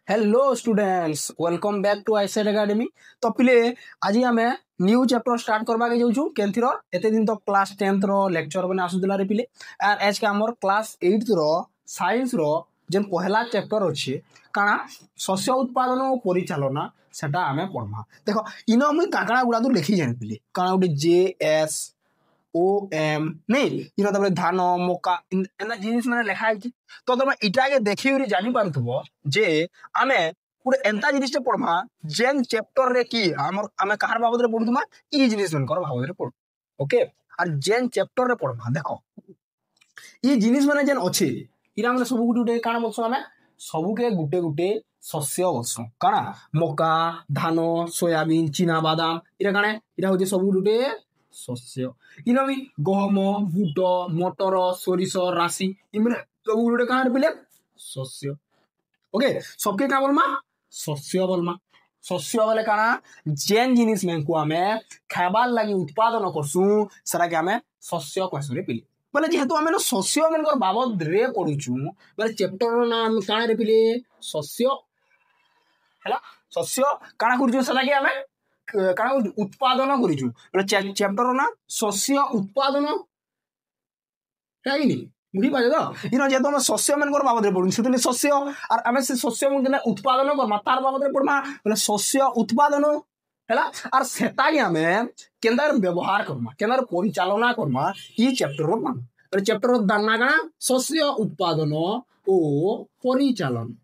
Hello students welcome back to ICET academy. तो पिले आज आम न्यू चैप्टर स्टार्ट करवा के जाऊँ केन्थीर एते दिन तो क्लास 10th रो लेक्चर मैंने आसुला रे पिले एंड आज के आमर क्लास 8th रो साइंस रो जेन पहला चैप्टर अच्छे काना शस्य उत्पादन और परिचालना सेटा आमे पढ़मा। देखो इन मुझे काकड़ा गुड़ा तो लिखी जानी पिले काना गोटे JSOM नहीं इन तब धान मका एना जिनिस मैंने लिखा है तो तुम इटा के देखी जानी पारुथबो जे आमे गोटे एंता जिनिस पढ़मा जेन चैप्टर रे की हमर आमे कहार बाबद रे पढुमा ई जिनिस मन कर बाबद रे पढ ओके और जेन चैप्टर रे पढ़मा देखो ई जिनिस माने जेन अछि इरा माने सब गुटे काना बोलसो आमे सब के गुटे गुटे शस्य बोलसो काना मका धान सोयाबीन चीना बादाम इरा काने इरा होजे सब गुटे शस्य इना भी गहम बुट मटर सोरिष राशि इमने सब गुटे काना बिले शस्य ओके सबके का बोलमा शस्य बोलमा शस्य बोले काना जेन जिनिस में को आमे खाबार लागि उत्पादन करसु सरा के आमे शस्य कहसु रे पिले बोले जेहेतु आमे शस्य मनकर बाबद रे पढुचु बोले चैप्टर नाम काना रे पिले शस्य हैला शस्य काना करजु सरा के आमे काना उत्पादन करजु बोले चैप्टर ना शस्य उत्पादन काइनी बुझी पाजे तो इनो जेतो हम शस्य मनकर बाबद रे पढुन सेतले शस्य और आमे से शस्य मन उत्पादन करमा तार बाबद रे पढमा बोले शस्य उत्पादन हैला और सेता के आमे केंदर व्यवहार करमा केंदर परिचालना करमा ई चैप्टर रो मान और चैप्टर रो दाना का शस्य उत्पादन ओ परिचालन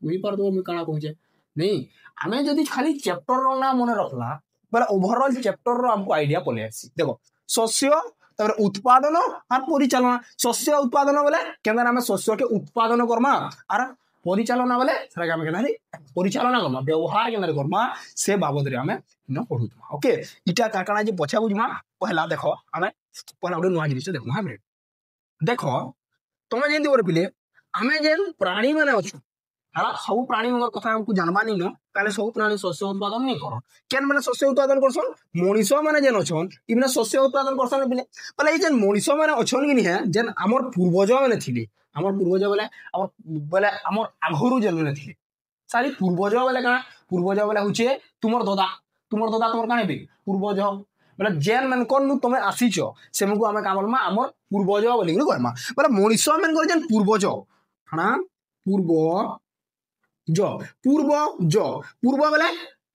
बुझी पार तो हम काना कहजे नहीं आमे जदी खाली चैप्टर रो ना मने रखला बोले ओवरऑल चैप्टर रो हमको आईडिया पले आसी देखो शस्य तब उत्पादन और परिचालना शस्य उत्पादन बोले केंदर आमे शस्य के उत्पादन करमा और परिचालना बोले सरा के आमे केना परिचालना करमा व्यवहार केंदर करमा से बाबद रे आमे न पढुतमा ओके इटा काकणा जे पछा बुझमा पहला देखो आमे पहला ओडे नुवा जिनिस देखो हां देखो तमे जेंदी ओरे पिले आमे जेन प्राणी माने अछु हाला सब प्राणी मगर कथा हमको जानबा नहीं न ताले सब प्राणी शस्य उत्पादन नहीं करो केन माने शस्य उत्पादन करसन मनीषो माने जेन अछन इ माने शस्य उत्पादन करसन पिले पले इ जेन मनीषो माने अछन कि नहीं है जेन हमर पूर्वज माने थिले हमर पूर्वज बोले हमर आघरु जेन माने थिले सारी पूर्वज बोले का पूर्वज बोले हुचे तुमर दादा तुमर काने बे पूर्वज बोले जेन मन कोन तुमे आसीचो सेमको आमे का बोलमा हमर पूर्वज बोली कहमा बोले मनीषो मन कर जेन पूर्वज हां पूर्व बोले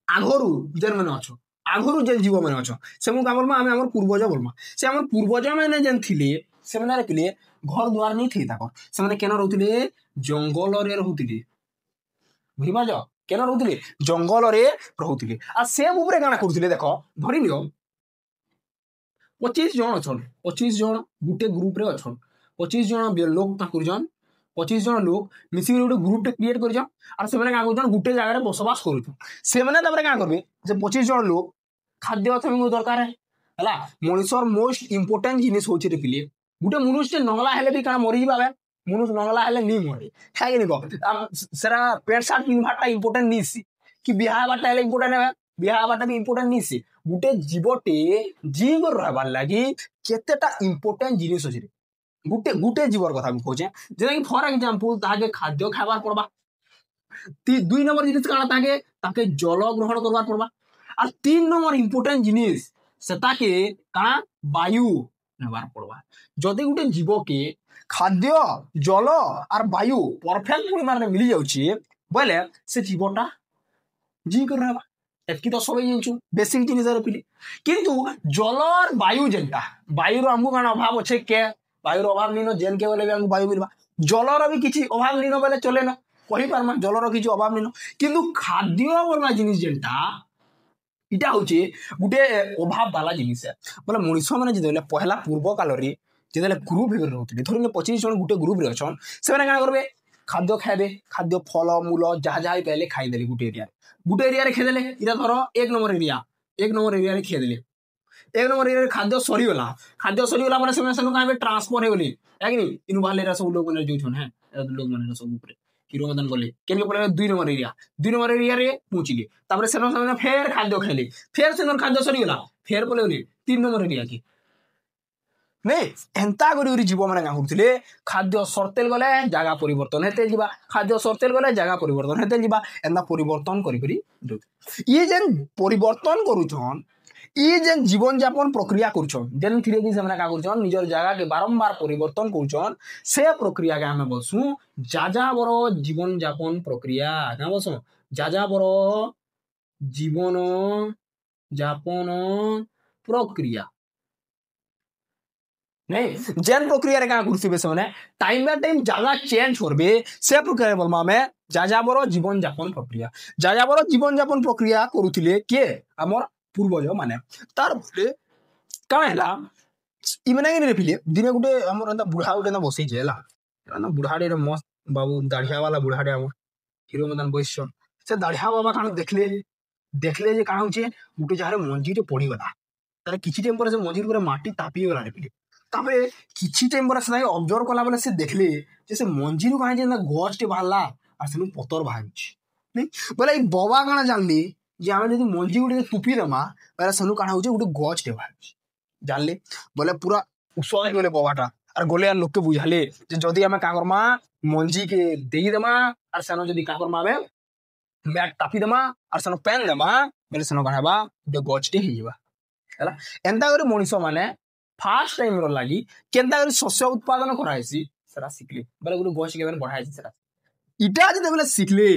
आघरु जेन माने अछो आघरु जेन जीव माने अछो सेमु का बोलमा आमे हमर पूर्वज बोलमा से हमर पूर्वज माने जेन थिले से माने पिले घर द्वार नहीं थी ताको से माने केन रहउतिले जंगल रे रहउतिले बुझिबा जो केन रहउतिले जंगल रे रहउतिले आ से ऊपरे गाना करथिले देखो धरि लियो 25 जन अछन 25 जन गुटे ग्रुप रे अछन 25 जन लोग ताकुर जन 25 जन लोग मिसी गोटे ग्रुप टे क्रिएट कर और से का गोटे जगह बसवास करूँ से क्या करबे जे 25 जन लोग खाद्य दरकार है मनुष्यर मोस्ट इंपोर्टेंट जिनिस होचे रे पिले गोटे मनुष्य नंगला हेले भी काना मरि जिबाबे मनुष्य नंगला हेले नहीं मरे है कि नहीं सेरा पेट शर्ट पिनभाटा इंपोर्टेंट नहीं सी कि बियाह बाटा हेले इंपोर्टेंट है बियाह बाटा भी इंपोर्टेंट नहीं सी गोटे जीवटे जीव रहबार लागि केतेटा इंपोर्टेंट जिनिस अछि रे गुटे गुटे जीवर कथा हम खोजे जेना कि फॉर एग्जांपल ताके खाद्य खाबार पड़बा 2 नंबर जिनिस काना ताके जल ग्रहण करबार पड़बा और 3 नंबर इंपोर्टेंट जिनिस सेताके काना वायु नेबार पड़बा जदि गुटे जीव के खाद्य जल और वायु परफेक्ट परिमाण में मिली जाउची बोले से जीवटा जी कर रहबा एतकी तो सब जिंचु बेसिक जिनिस रे पिली किंतु जल और वायु जेंटा वायु रो हमको काना अभाव अछि के वायुर अभाव नहीं जेन के बोले भी वायु मिलवा जलर भी किसी अभाव नहीं बोले चले ना कही पारमा जलर किसी अभाव नहीं किंतु खाद्य बोलना जिनिस जेनटा इटा होचे गुटे अभाव वाला जिनिस है बोले मनुष्य माने जे पहला पूर्व काल रे जे ग्रुप हे रहउतले धरने 25 जन गुटे ग्रुप रे अछन से माने का करबे खाद्य खाइबे खाद्य फल मूल जहा जहा पहले खाइ देले गुटे एरिया रे खेदेले इरा धरो 1 नंबर एरिया रे खेदेले 1 नंबर एरिया खाद्य सरीगला माने से काबे ट्रांसफर हे बोली है कि नहीं इन वाले रा सब लोग माने जोछन है लोग माने सब ऊपर हीरो मदन गले केन के पले 2 नंबर एरिया रे पहुंचली तापर से फेर खाद्य खेले फेर से खाद्य सरीगला फेर पले 3 नंबर एरिया की नहीं एंता करी जीव मैंने क्या करते खाद्य सरतेल गले जगह परिवर्तन हेते जीवा खाद्य सरतेल गले जगह परिवर्तन हेते जीवा एंता परिवर्तन करी ये जेन परिवर्तन करूछन ये जेन जीवन यापन प्रक्रिया करूछन जेन थी कि से क्या करूछन निजर जगह के बारंबार परिवर्तन करूछन से प्रक्रिया के हमें बोलसु जाजाबर जीवन यापन प्रक्रिया क्या बोलसु जाजाबर जीवन यापन प्रक्रिया नहीं जेन प्रक्रिया रे का करथिबे से माने टाइम बाय टाइम जगह चेंज करबे से प्रक्रिया बोलमा में जाजाबर जीवन यापन प्रक्रिया जाजाबर जीवन यापन प्रक्रिया करूथिले के हमर पूर्वज माने तार बोले का हैला इ माने के पिले दिने गुटे हमर अंदा बुढ़ा गुटे ना बसै जेला ना बुढ़ाडे रे मस्त बाबू दाढ़िया वाला बुढ़ाडे हमर हीरो मदन बसछ से दाढ़िया बाबा कान देखले जे का होचे गुटे जारे मंजीटे पड़ी गला तार किछि टाइम पर से मंजीर पर माटी तापी गला रे पिले तापरे किछि टाइम पर से ऑब्जर्व कला बेले से देखले जे से मंजीर काहे जे गछटे बाहला आ सेनु पतर बाहरछि नहीं बोले ई बाबा काना जानली जे आमे जदी मंजी गुटे टुपी दमा बेले सेनु काना होचे गुटे गछटे बाहरछि जानले बोले पूरा उसय गेले बाबाटा आर गोले लोक के बुझाले जे जदी आमे का करमा मंजी के देई दमा आर सेनु जदी का करमा बे बैग टापी दमा आर सेनु पेन दमा बेले सेनु कानाबा गुटे गछटे हिबा हला एंता करे मनिसो माने फास्ट टाइम रो लागि केनता करी शस्य उत्पादन कराइसी सेरा सिखले बेले गुटे गछ के बेले बढ़ाइसी सेरा इटा जते बेले सिखले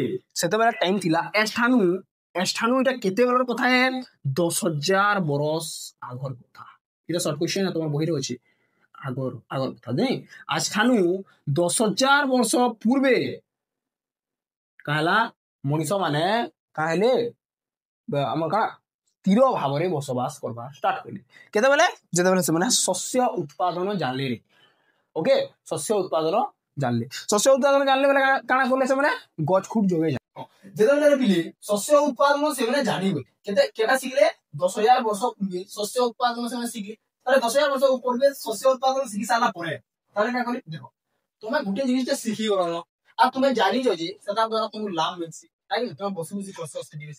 सेते बेले टाइम थिला एस्थानु इटा केते बेलर कथा है 10,000 बरस आगर कथा इटा शॉर्ट क्वेश्चन है तोमर बहि रे अछि आगर कथा नै आस्थानु 10,000 वर्ष पूर्वे कहला मनिष माने कहले हमर का तीर भाव में बसवास करवा स्टार्ट कले केते बेले जेते बेले से माने शस्य उत्पादन जानले रे ओके शस्य उत्पादन जानले बेले काना करले से माने गछ खूब जोगे जा जेते बेले पिले शस्य उत्पादन से माने जानिबे केते केटा सिखले 10,000 वर्ष पूर्वे शस्य उत्पादन से माने सिखले अरे 10,000 वर्ष पूर्वे शस्य उत्पादन सिखि साला परे ताले का करी देखो तुमे गुटे जिनिस सिखि गलो आ तुमे जानि जो जे सेता द्वारा तुम लाभ मिलसी ताकि तुम बसु शस्य स्टडी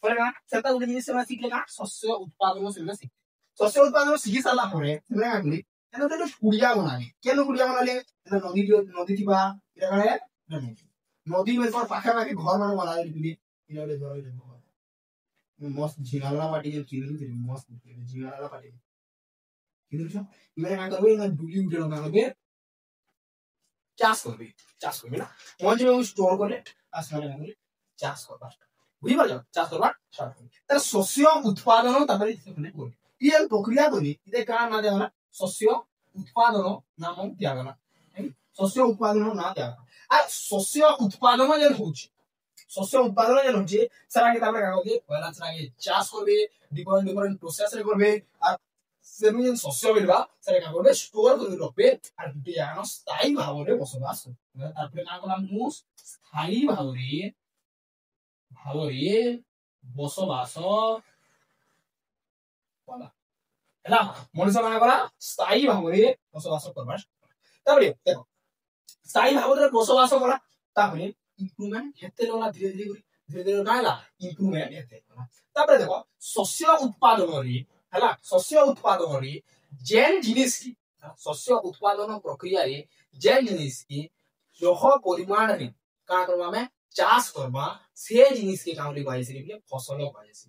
परेगा सेता गुटे जिनिस से सिखले का शस्य उत्पादन से सिख शस्य उत्पादन सिखि साला परे तुमे का करी एनो तो कुड़िया बनाले केनो कुड़िया बनाले एनो नदी थिबा इरा कने नदी में पर पाखा पाखी घर माने बनाले दिली इराले घर मस्त झिंगाला पाटी के किरली मस्त झिंगाला पाटी किरल छ मेरे का करबे ना डुली उठे लगा लगे चाष करबे ना मंज में स्टोर करले आसमाने में चाष करबा बुझी पालो चाष करबा स्टार्ट करबे तर शस्य उत्पादन तापरे सेने कर ये प्रक्रिया करी इते का ना देला शस्य उत्पादन नाम दियागला शस्य उत्पादन ना दियागला आ शस्य उत्पादन जे होछि सारा के तापरे का होगे पहला सारा के चाष करबे डिफरेंट प्रोसेस रे करबे आ सेमिन शस्य बिलबा सारा का करबे स्टोर करि रखबे आ दुटी जानो स्थायी भाव रे बसवास तापरे का कला मु स्थायी भाव रे बसवास वाला हैला मनुष्य माने कला स्थायी भाव रे बसवास करबा तापरे देखो स्थायी भाव रे बसवास कला तापरे इंप्रूवमेंट हेते लला धीरे काला इंप्रूवमेंट हेते तापरे देखो शस्य उत्पादन रे जेन जिनिस की शस्य उत्पादन प्रक्रिया रे जेन जिनिस की यह परिमाण रे का करबा में चाष करबा से जिनिस के काम रे बाइस रे फसल बाइस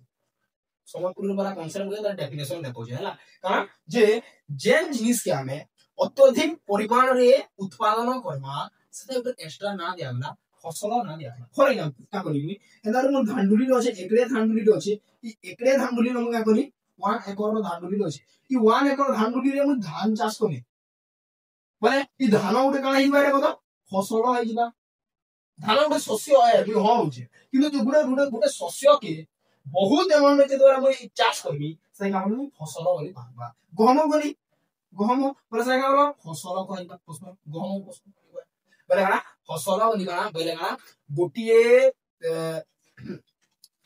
समपूर्ण वाला कांसेप्ट के डेफिनेशन देखो जे हला कारण जे जेन जिनिस के हमें अत्यधिक परिमाण रे उत्पादन करबा सेते एक एक्स्ट्रा ना दियागला फसल ना दियागला फॉर एग्जांपल का करिबी एदार mo धांडुली अछि एकरे धांडुली अछि ई एकरे धांडुली हम का करी 1 एकड़ रो धांडुली अछि ई 1 एकड़ धांडुली रे म धान चाष करी माने ई धान उठे काना हिबा रे बता फसल आइ जिबा धान उठे शस्य आइ भी हो होचे किंतु जो गुडे शस्य के बहुत अमाउंट के द्वारा म चाष करबी से का हम फसल बोली पाबा गहम बोले से का फसल कहबा फसल गहम फसल बोले का फसल बोली का बोले का गोटिए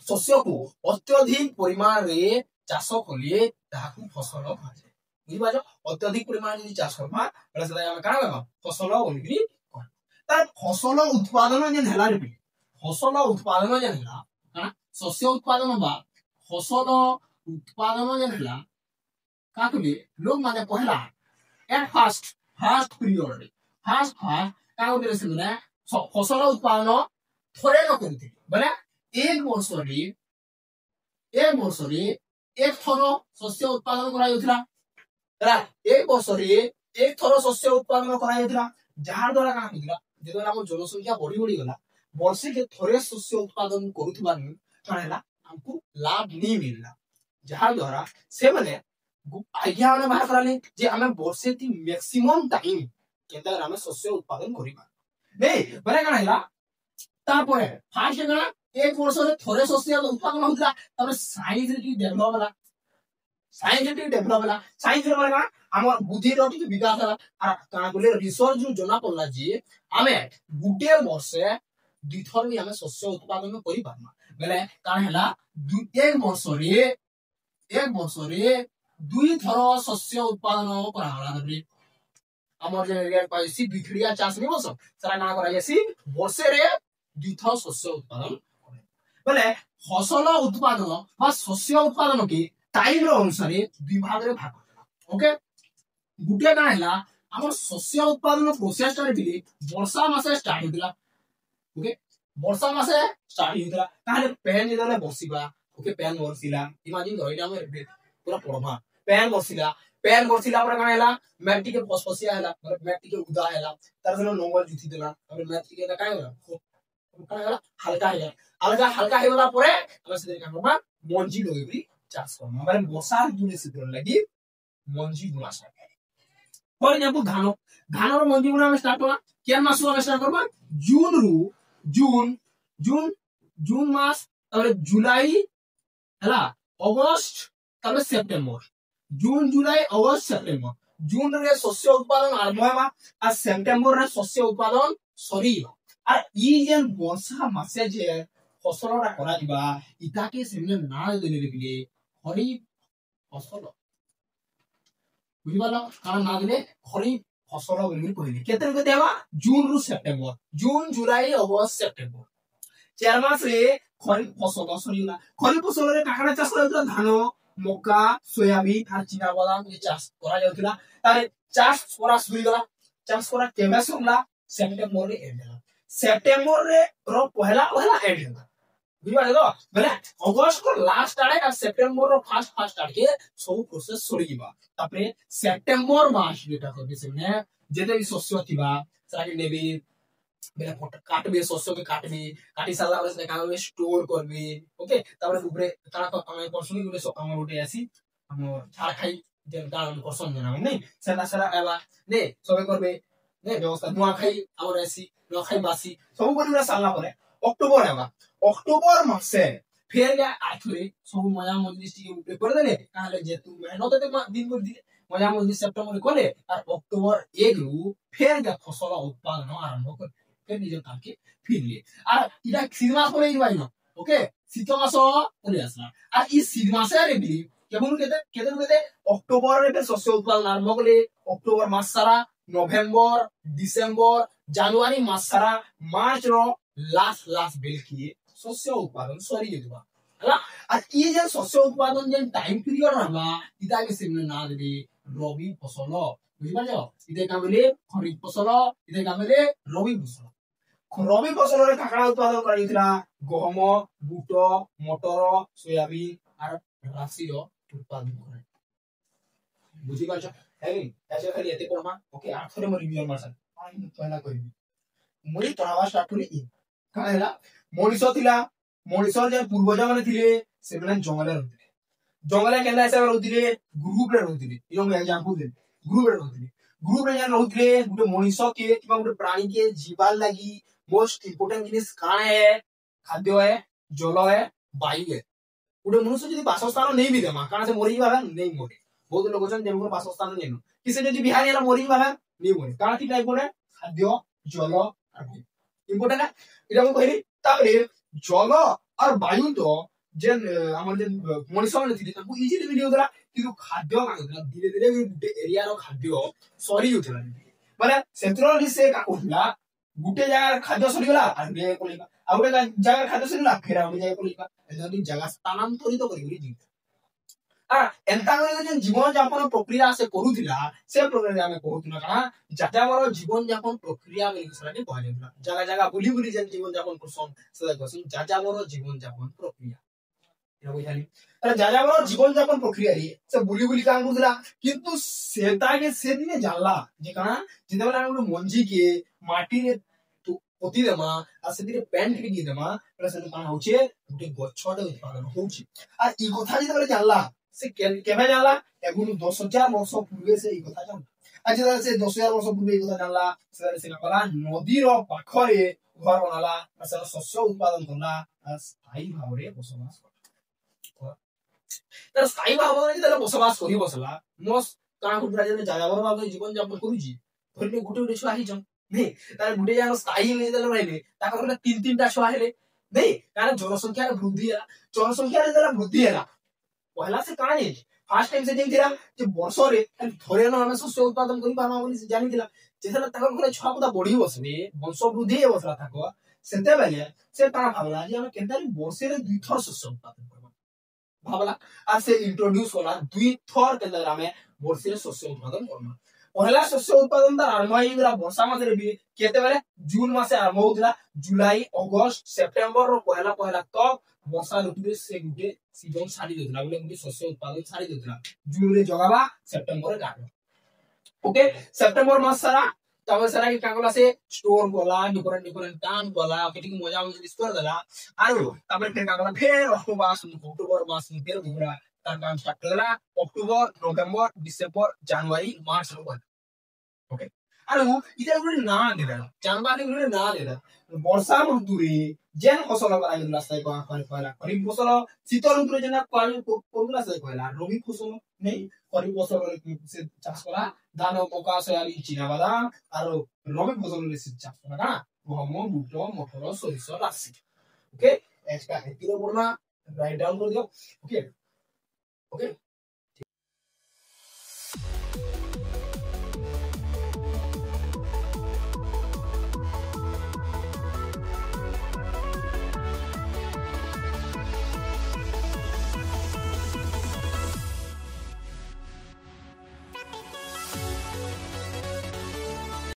शस्य को अत्यधिक परिमाण रे चाष कलिए ताकू फसल भाजे बुझी बाजो अत्यधिक परिमाण रे चाष करबा बोले से हम का करबा फसल बोली कहबा तार फसल उत्पादन जे हला रे फसल उत्पादन जे हला का शस्य उत्पादन बा फसल उत्पादन जे हला का कलिए लोग माने पहला एट फास्ट पीरियड रे फास्ट का होते से माने फसल उत्पादन थोड़े न करते बोले एक वर्ष रे एक थर शस्य उत्पादन करा जाउथला ହେଲା एक वर्ष रे एक थर शस्य उत्पादन करा जाउथला जहार द्वारा का होइला जेतो हम जनसंख्या बढ़ी गला वर्षे के थरे शस्य उत्पादन करूथबा काना हैला हमको लाभ नहीं मिलला जहार द्वारा से माने आइडिया माने बाहर कराले जे हमें वर्षे ती मैक्सिमम टाइम केता हमें शस्य उत्पादन करिबा नै माने काना हैला तारपरे फास्ट काना एक वर्ष रे थरे शस्य उत्पादन होतला तबे साइंस रे डेवलप होला साइंस रे माने हमर बुद्धि रो टी विकास होला आ काना बोले रिसर्च जो जना पड़ला जे हमें गुटे वर्षे दुई थर भी हमें शस्य उत्पादन करि पारमा बेले काना हैला एक वर्ष रे दुई थर शस्य उत्पादन करा होला तबे हमर जे एरिया पाइसी बिखड़िया चाष नि बस सारा काना करा जासी वर्षे रे दुई थर शस्य उत्पादन करे बेले फसल उत्पादन बा शस्य उत्पादन के टाइम रो अनुसार दुई भाग रे भाग करला ओके गुटे काना हैला हमर शस्य उत्पादन प्रोसेस टा रे वर्षा मासे स्टार्ट होतिला ओके वर्षा मासे स्टार्ट होतिला ताले पेन जेदले बसिबा ओके पेन वर्षिला इमेजिन करो इटा हम पूरा पढ़बा पेन वर्षिला पर काना हैला मैटी के फसफसिया हैला मतलब मैटी के उदा हैला तार से नंगल जुथि देला और मैटी के काई होला काना हैला हल्का हेला परे हम से का करबा मंजी लगेबी चाष करबा माने वर्षा जुने से लगी मंजी बुना स्टार्ट फॉर एग्जांपल धान रो मंजी बुना में स्टार्ट होला केन मास में स्टार्ट करबा जून मास और जुलाई हैला अगस्त तबे सेप्टेम्बर जून जुलाई अगस्त सेप्टेम्बर जून रे शस्य उत्पादन आरंभ होबा आ सेप्टेम्बर रे शस्य उत्पादन सरीबा आ ई जेन वर्षा मासे जे फसलरा करा दिबा इता के सेमने ना देले रे खरीफ फसल बुझि पाला काना ना देले खरीफ फसल बोली कहले केते के देबा जून रु सेप्टेम्बर जून जुलाई अगस्त सेप्टेम्बर चार मास रे खरीफ फसल सरीला खरीफ फसल रे काकड़ा चाष करला धान मक्का सोयाबीन आ चीना बादाम ये चाष करा जाउतला तारे चाष करा सुई गला चाष करा केबे सुनला सेप्टेम्बर रे एंड होला सेप्टेम्बर रे रो पहला एंड होला बुझिबा तो बेले अगस्त को लास्ट आड़े आ सेप्टेम्बर रो फर्स्ट आड़ के सब प्रोसेस सरीबा तापरे सेप्टेम्बर मास जेटा करबे सेने जेते भी शस्य थिबा साके नेबी बेले फोटो काटबे शस्य के काटी साला बस ने काम में स्टोर करबे ओके तापरे ऊपरे तारा को हम परसुनी गुले सो हम उठे आसी हम छाड़ खाई जेन काम करसन जना नै सेना सारा एबा ने सबे करबे ने व्यवस्था नुआ खाई और आसी नुआ खाई बासी सब करबे साला परे अक्टोबर मासे फेर या आखिरी सब मजा मजलिस के ऊपर कर देले काले जे तू मेहनत ते दिन कर दिले मजा मजलिस सेप्टेम्बर कोले और अक्टोबर 1 रु फेर या फसल उत्पादन आरंभ कर फेर निज काम के फिर ले और इडा सीमा कोले इबाई न ओके शीत मास कोले आसला और ई शीत मासे रे भी केबुन केते अक्टोबर रे शस्य उत्पादन आरंभ करले अक्टोबर मास सारा नवंबर डिसेंबर जनवरी मास सारा मार्च रो लास्ट बेल किए शस्य उत्पादन सरी जेतबा हला आ ई जे शस्य उत्पादन जे टाइम पीरियड रहला इता के सेमने ना दे रबी फसल बुझिबा जो इते कामले खरीफ फसल इते कामले रबी फसल रे काकड़ा उत्पादन करितला गहम बुट मटर सोयाबीन और राशि रो उत्पादन करे बुझिबा जो हे ऐसे खाली एते परमा ओके आखरे म रिव्यू मारसन पहला कहबी मुई पढ़ावा स्टार्ट करी का हैला मनीष जे पूर्वज माने थिले से माने जंगले केना हिसाब रहउतिले ग्रुप रे रहउतिले यो मैं एग्जांपल दे ग्रुप रे रहउतिले गुटे मनीष के किबा गुटे प्राणी के जीवन लागि मोस्ट इंपोर्टेंट जिनिस का है खाद्य है जल है वायु है गुटे मनुष्य जदी वासस्थान नहीं भी देमा काना से मरि बाबा नहीं मरे बहुत लोग जन जेमको वासस्थान नेनु किसे जदी बिहार याला मरि बाबा नहीं मरे काना की टाइप ने खाद्य जल और वायु इंपोर्टेंट है इटा को कहली ताबरे जल और वायु तो जेन हमर जे मनीष माने थिले ताकू इजीली मिली होतला किंतु खाद्य माने धीरे गुटे एरिया रो खाद्य सरी होतला माने सेंट्रल से का होतला गुटे जगह खाद्य सरी गला आगे कोलिका आ गुटे जगह खाद्य सरी ला फेरा गुटे जगह कोलिका जदी जगह स्थानांतरित करिबी जी एंता जे जीवन यापन प्रक्रिया से करूथिला से प्रक्रिया में कहूथुना काना जाजाबर जीवन यापन प्रक्रिया में सलानी कहलेला जगह जगह बुली बुली जे जीवन यापन करसन से कहसन जाजाबर जीवन यापन प्रक्रिया या बुझाली अरे जाजाबर जीवन यापन प्रक्रिया रे से बुली बुली काम करथला किंतु सेता के से दिने जानला जे काना जिते बेला हम मंजी के माटी रे पोती देमा आ से दिने पेंट के दी देमा प्लस से काना होचे गुटे गछटे उत्पादन होची आ ई कथा जिते बेला जानला से केबे जानला एगुन 10000 वर्ष पूर्वे से ई कथा जानला आज से 10000 वर्ष पूर्वे ई कथा जानला से कला नदी रो पाखरे घर बनाला से शस्य उत्पादन करला स्थायी भावरे बसवास तर स्थायी भावरे जेला बसवास करी बसला मस काना गुटरा जे जायाबर भाव जीवन यापन करूची धरले गुटे गुटे छुआ हिजम नहीं तार गुटे जान स्थायी में जेला रहले ताकर तीन तीन टा छुआ हेले नहीं कारण जनसंख्या वृद्धि है जनसंख्या जेला वृद्धि है पहला से काना है फास्ट टाइम से जेंतिरा जे वर्ष रे थरे न हमें शस्य उत्पादन करी पामा बोली से जानितिला जेला ताकर घरे छुआ पुता बढ़ी बसले वंश वृद्धि हे बसला थाको सेते बेले से काना भावला जे हम केनतारी वर्ष रे दुई थर शस्य उत्पादन करबा भावला आ से इंट्रोड्यूस होला दुई थर केनतारी हमें वर्ष रे शस्य उत्पादन करना पहला शस्य उत्पादन तार आरंभ होइला वर्षा मास रे भी केते बेले जून मासे आरंभ होइला जुलाई अगस्त सेप्टेम्बर रो पहला पहला तक वर्षा ऋतु से गुटे सीजन सारी देथला बोले गुटे शस्य उत्पादन सारी देथला जून रे जगाबा सेप्टेम्बर रे काटो ओके सेप्टेम्बर मास सारा तब सारा की कागला से स्टोर बोला डिफरेंट डिफरेंट टाइम बोला केटी मजा मजा स्टोर दला आरो तब के कागला फेर अक्टूबर मास में फेर घुरा तार काम स्टार्ट करला अक्टूबर नवंबर डिसेंबर जनवरी मार्च रो ओके आरो इते गुटे ना देला जानबानी गुटे ना देला वर्षा ऋतु रे जेन फसल कराइला से कहला खरीफ फसल शीत ऋतु रे जेना कोला से कहला रबी फसल नहीं खरीफ फसल से चाष करा धान मका सोयाबीन चीना बादाम आरो रबी फसल रे से चाष करा गहम बुट मटर सरिष राशि ओके इसका किलो बोलना राइट डाउन कर दियो ओके ओके